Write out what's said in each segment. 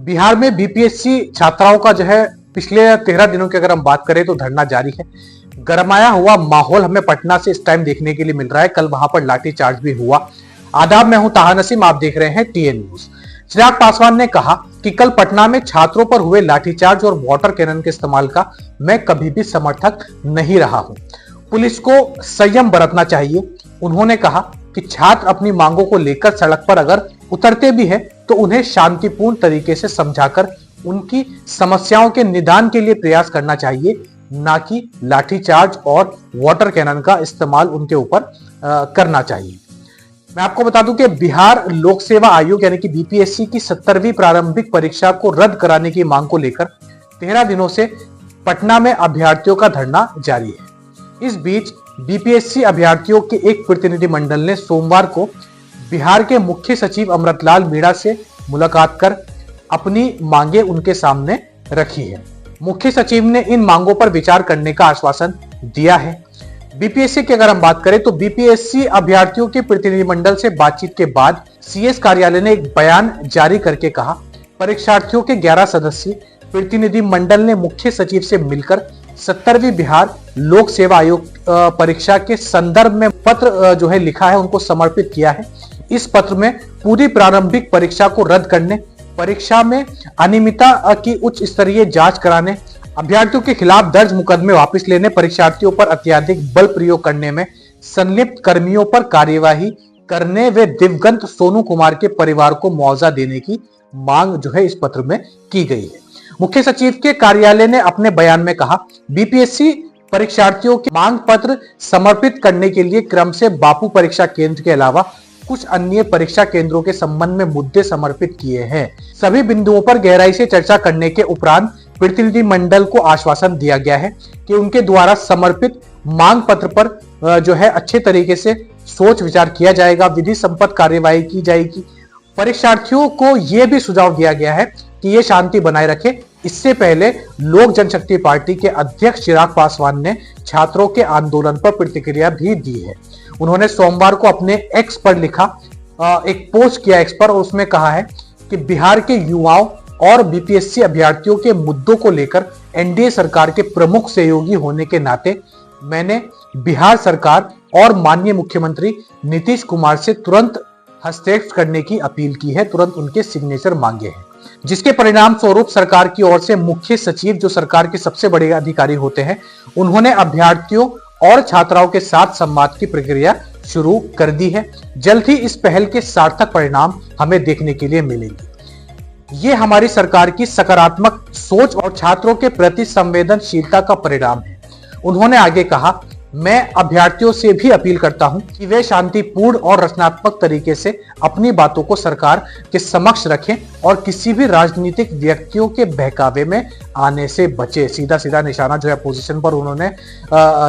बिहार में बीपीएससी छात्राओं का जो है पिछले 13 दिनों की अगर हम बात करें तो धरना जारी है। गरमाया हुआ माहौल हमें पटना से इस टाइम देखने के लिए मिल रहा है। कल वहां पर लाठीचार्ज भी हुआ। आदाब, मैं हूं ताहा नसीम, आप देख रहे हैं टीएन न्यूज। चिराग पासवान ने कहा कि कल पटना में छात्रों पर हुए लाठीचार्ज और वाटर कैनन के इस्तेमाल का मैं कभी भी समर्थक नहीं रहा हूं। पुलिस को संयम बरतना चाहिए। उन्होंने कहा कि छात्र अपनी मांगों को लेकर सड़क पर अगर उतरते भी हैं तो उन्हें शांतिपूर्ण तरीके से समझाकर उनकी समस्याओं के निदान के लिए प्रयास करना चाहिए, ना कि लाठीचार्ज और वाटर कैनन का इस्तेमाल उनके ऊपर करना चाहिए। मैं आपको बता दूं कि बिहार लोक सेवा आयोग यानी कि बीपीएससी की 70वीं प्रारंभिक परीक्षा को रद्द कराने की मांग को लेकर 13 दिनों से पटना में अभ्यर्थियों का धरना जारी है। इस बीच बीपीएससी अभ्यर्थियों के एक प्रतिनिधि मंडल ने सोमवार को बिहार के मुख्य सचिव अमृतलाल मीणा से मुलाकात कर अपनी मांगे उनके सामने रखी है। मुख्य सचिव ने इन मांगों पर विचार करने का आश्वासन दिया है। बीपीएससी की अगर हम बात करें तो बीपीएससी अभ्यर्थियों के प्रतिनिधिमंडल से बातचीत के बाद सीएस कार्यालय ने एक बयान जारी करके कहा, परीक्षार्थियों के 11 सदस्यीय प्रतिनिधि मंडल ने मुख्य सचिव से मिलकर 70वीं बिहार लोक सेवा आयोग परीक्षा के संदर्भ में पत्र जो है लिखा है, उनको समर्पित किया है। इस पत्र में पूरी प्रारंभिक परीक्षा को रद्द करने, परीक्षा में अनियमितता की उच्च स्तरीय जांच कराने, अभ्यर्थियों के खिलाफ दर्ज मुकदमे वापस लेने, परीक्षार्थियों पर अत्यधिक बल प्रयोग करने में संलिप्त कर्मियों पर कार्यवाही करने व दिवंगत सोनू कुमार के परिवार को मुआवजा देने की मांग जो है इस पत्र में की गई है। मुख्य सचिव के कार्यालय ने अपने बयान में कहा, बीपीएससी परीक्षार्थियों के मांग पत्र समर्पित करने के लिए क्रम से बापू परीक्षा केंद्र के अलावा कुछ अन्य परीक्षा केंद्रों के संबंध में मुद्दे समर्पित किए हैं। सभी बिंदुओं पर गहराई से चर्चा करने के उपरांत प्रतिनिधि मंडल को आश्वासन दिया गया है कि उनके द्वारा समर्पित मांग पत्र पर जो है अच्छे तरीके से सोच विचार किया जाएगा, विधि सम्पन्न कार्यवाही की जाएगी। परीक्षार्थियों को यह भी सुझाव दिया गया है कि ये शांति बनाए रखे। इससे पहले लोक जनशक्ति पार्टी के अध्यक्ष चिराग पासवान ने छात्रों के आंदोलन पर प्रतिक्रिया भी दी है। उन्होंने सोमवार को अपने एक्स पर लिखा एक पोस्ट किया एक्स पर, और उसमें कहा है कि बिहार के युवाओं और बीपीएससी अभ्यर्थियों के मुद्दों को लेकर एनडीए सरकार के प्रमुख सहयोगी होने के नाते मैंने बिहार सरकार और माननीय मुख्यमंत्री नीतीश कुमार से तुरंत हस्तक्षेप करने की अपील की है, तुरंत उनके सिग्नेचर मांगे हैं, जिसके परिणाम स्वरूप सरकार की ओर से मुख्य सचिव, जो सरकार के सबसे बड़े अधिकारी होते हैं, उन्होंने अभ्यर्थियों और छात्राओं के साथ संवाद की प्रक्रिया शुरू कर दी है। जल्द ही इस पहल के सार्थक परिणाम हमें देखने के लिए मिलेंगे। ये हमारी सरकार की सकारात्मक सोच और छात्रों के प्रति संवेदनशीलता का परिणाम है। उन्होंने आगे कहा, मैं अभ्यर्थियों से भी अपील करता हूं कि वे शांतिपूर्ण और रचनात्मक तरीके से अपनी बातों को सरकार के समक्ष रखें और किसी भी राजनीतिक व्यक्तियों के बहकावे में आने से बचे। सीधा सीधा निशाना जो है अपोजिशन पर उन्होंने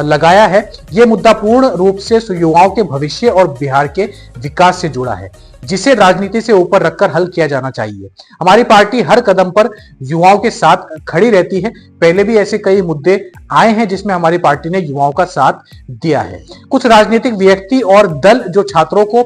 लगाया है। यह मुद्दा पूर्ण रूप से युवाओं के भविष्य और बिहार के विकास से जुड़ा है, जिसे राजनीति से ऊपर रखकर हल किया जाना चाहिए। हमारी पार्टी हर कदम पर युवाओं के साथ खड़ी रहती है। पहले भी ऐसे कई मुद्दे आए हैं जिसमें हमारी पार्टी ने युवाओं का साथ दिया है। कुछ राजनीतिक व्यक्ति और दल जो छात्रों को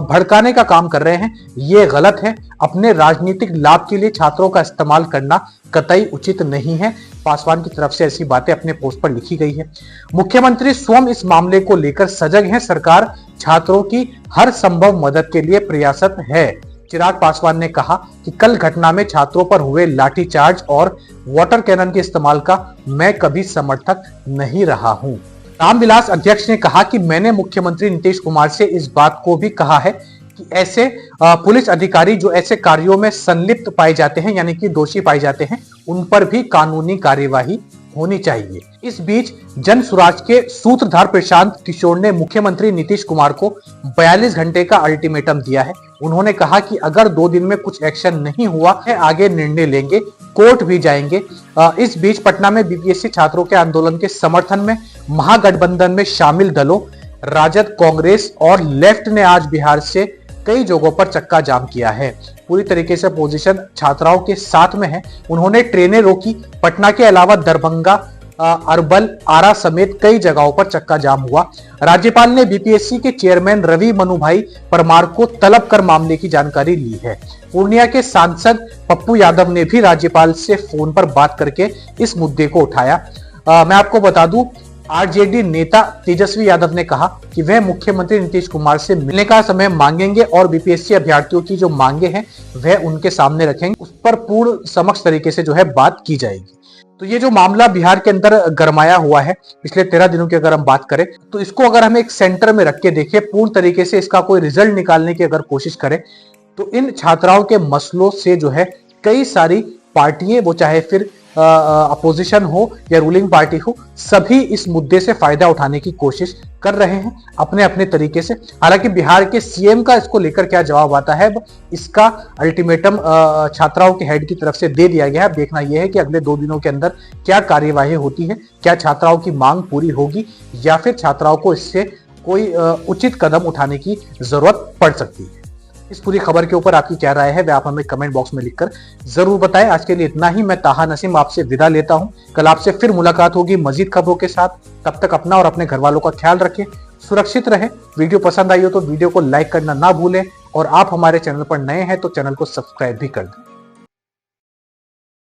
भड़काने का काम कर रहे हैं, ये गलत है। अपने राजनीतिक लाभ के लिए छात्रों का इस्तेमाल करना कतई उचित नहीं है। पासवान की तरफ से ऐसी बातें अपने पोस्ट पर लिखी गई है। मुख्यमंत्री स्वयं इस मामले को लेकर सजग हैं। सरकार छात्रों की हर संभव मदद के लिए प्रयासरत है। चिराग पासवान ने कहा कि कल घटना में छात्रों पर हुए लाठीचार्ज और वाटर कैनन के इस्तेमाल का मैं कभी समर्थक नहीं रहा हूं। रामविलास अध्यक्ष ने कहा कि मैंने मुख्यमंत्री नीतीश कुमार से इस बात को भी कहा है कि ऐसे पुलिस अधिकारी जो ऐसे कार्यों में संलिप्त पाए जाते हैं, यानी कि दोषी पाए जाते हैं, उन पर भी कानूनी कार्यवाही होनी चाहिए। इस बीच जन सुराज के सूत्रधार प्रशांत किशोर ने मुख्यमंत्री नीतीश कुमार को 42 घंटे का अल्टीमेटम दिया है। उन्होंने कहा कि अगर 2 दिन में कुछ एक्शन नहीं हुआ है, आगे निर्णय लेंगे, कोर्ट भी जाएंगे। इस बीच पटना में बीपीएससी छात्रों के आंदोलन के समर्थन में महागठबंधन में शामिल दलों राजद, कांग्रेस और लेफ्ट ने आज बिहार से कई जगहों पर चक्का जाम किया है। पूरी तरीके से पोजीशन छात्राओं के साथ में है। उन्होंने ट्रेनें रोकी। पटना के अलावा दरभंगा, अरबल, आरा समेत कई जगहों पर चक्का जाम हुआ। राज्यपाल ने बीपीएससी के चेयरमैन रवि मनुभाई परमार को तलब कर मामले की जानकारी ली है। पूर्णिया के सांसद पप्पू यादव ने भी राज्यपाल से फोन पर बात करके इस मुद्दे को उठाया। मैं आपको बता दूं, आरजेडी नेता तेजस्वी यादव ने कहा कि वह मुख्यमंत्री नीतीश कुमार से मिलने का समय मांगेंगे और बीपीएससी अभ्यर्थियों की जो मांगे हैं वह उनके सामने रखेंगे, उस पर पूर्ण समक्ष तरीके से जो है बात की जाएगी। तो ये जो मामला बिहार के अंदर गरमाया हुआ है पिछले 13 दिनों की अगर हम बात करें, तो इसको अगर हम एक सेंटर में रख के देखें, पूर्ण तरीके से इसका कोई रिजल्ट निकालने की अगर कोशिश करें, तो इन छात्राओं के मसलों से जो है कई सारी पार्टियां, वो चाहे फिर अपोजिशन हो या रूलिंग पार्टी हो, सभी इस मुद्दे से फायदा उठाने की कोशिश कर रहे हैं अपने अपने तरीके से। हालांकि बिहार के सीएम का इसको लेकर क्या जवाब आता है, इसका अल्टीमेटम छात्राओं के हेड की तरफ से दे दिया गया है। देखना यह है कि अगले 2 दिनों के अंदर क्या कार्यवाही होती है, क्या छात्राओं की मांग पूरी होगी या फिर छात्राओं को इससे कोई उचित कदम उठाने की जरूरत पड़ सकती है। इस पूरी खबर के ऊपर आपकी क्या राय है वह आप हमें कमेंट बॉक्स में लिखकर जरूर बताएं। आज के लिए इतना ही। मैं ताहा नसीम आपसे विदा लेता हूं। कल आपसे फिर मुलाकात होगी मजीद खबरों के साथ। तब तक अपना और अपने घर वालों का ख्याल रखें, सुरक्षित रहें। वीडियो पसंद आई हो तो वीडियो को लाइक करना ना भूलें और आप हमारे चैनल पर नए हैं तो चैनल को सब्सक्राइब भी कर दें।